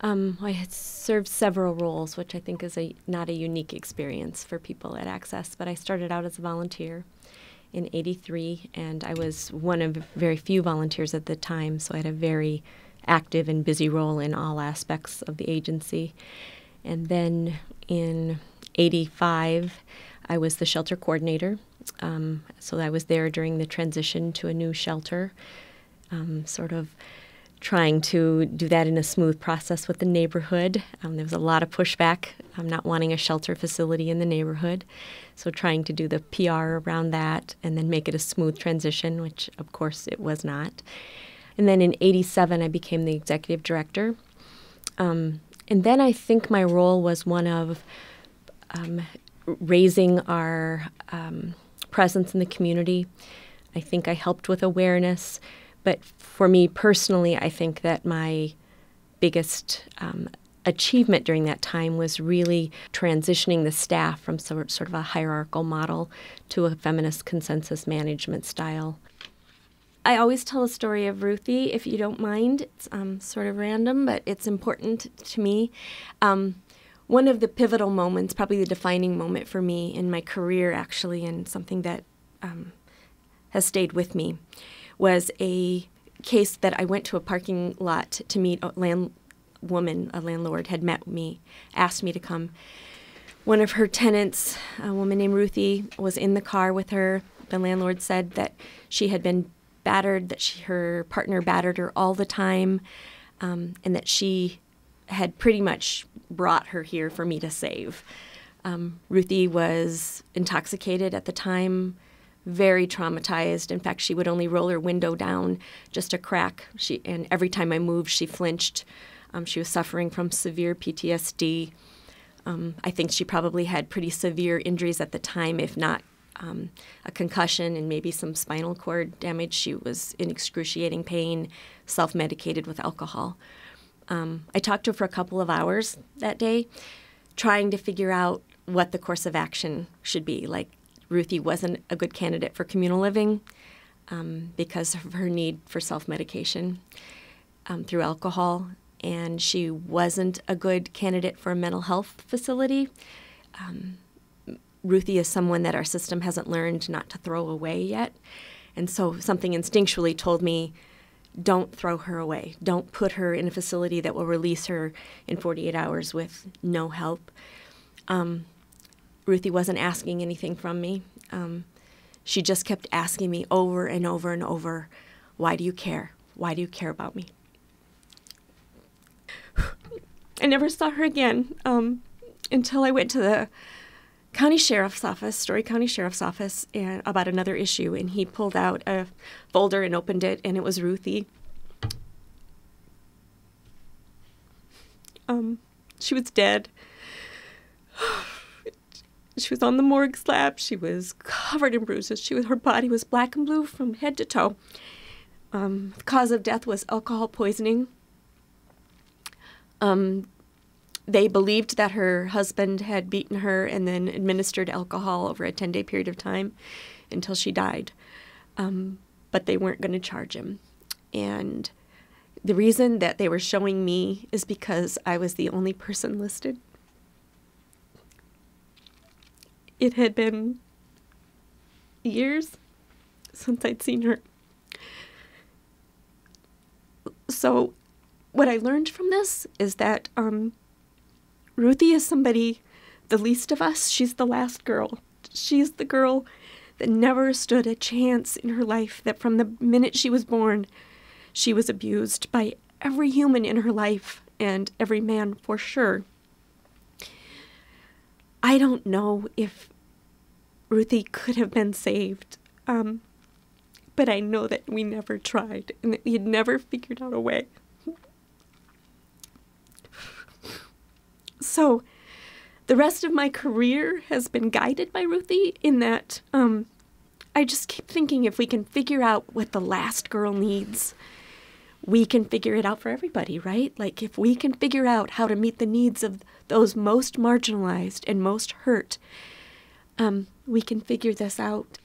I had served several roles, which I think is not a unique experience for people at Access, but I started out as a volunteer in '83, and I was one of very few volunteers at the time, so I had a very active and busy role in all aspects of the agency. And then in '85, I was the shelter coordinator, so I was there during the transition to a new shelter, sort of trying to do that in a smooth process with the neighborhood. There was a lot of pushback, not wanting a shelter facility in the neighborhood, so trying to do the PR around that and then make it a smooth transition, which of course it was not. And then in '87, I became the executive director. And then I think my role was one of raising our presence in the community. I think I helped with awareness. But for me personally, I think that my biggest achievement during that time was really transitioning the staff from sort of a hierarchical model to a feminist consensus management style. I always tell a story of Ruthie, if you don't mind. It's sort of random, but it's important to me. One of the pivotal moments, probably the defining moment for me in my career, actually, and something that has stayed with me, was a case that I went to a parking lot to meet a landlord had met me, asked me to come. One of her tenants, a woman named Ruthie, was in the car with her. The landlord said that she had been battered, that her partner battered her all the time, and that she had pretty much brought her here for me to save. Ruthie was intoxicated at the time, very traumatized. In fact, she would only roll her window down just a crack. And every time I moved, she flinched. She was suffering from severe PTSD. I think she probably had pretty severe injuries at the time, if not a concussion and maybe some spinal cord damage. She was in excruciating pain, self-medicated with alcohol. I talked to her for a couple of hours that day, trying to figure out what the course of action should be. Like, Ruthie wasn't a good candidate for communal living because of her need for self-medication through alcohol, and she wasn't a good candidate for a mental health facility. Ruthie is someone that our system hasn't learned not to throw away yet, and so something instinctually told me, don't throw her away. Don't put her in a facility that will release her in 48 hours with no help. Ruthie wasn't asking anything from me. She just kept asking me over and over and over, why do you care? Why do you care about me? I never saw her again until I went to the county sheriff's office, Story County Sheriff's Office, and about another issue, and he pulled out a folder and opened it, and it was Ruthie. She was dead. She was on the morgue slab. She was covered in bruises. Her body was black and blue from head to toe. The cause of death was alcohol poisoning. They believed that her husband had beaten her and then administered alcohol over a 10-day period of time until she died. But they weren't going to charge him. And the reason that they were showing me is because I was the only person listed. It had been years since I'd seen her. So what I learned from this is that Ruthie is somebody, the least of us. She's the last girl. She's the girl that never stood a chance in her life, that from the minute she was born, she was abused by every human in her life and every man for sure. I don't know if Ruthie could have been saved, but I know that we never tried and that we had never figured out a way. So the rest of my career has been guided by Ruthie in that I just keep thinking if we can figure out what the last girl needs, we can figure it out for everybody, right? Like if we can figure out how to meet the needs of those most marginalized and most hurt, we can figure this out.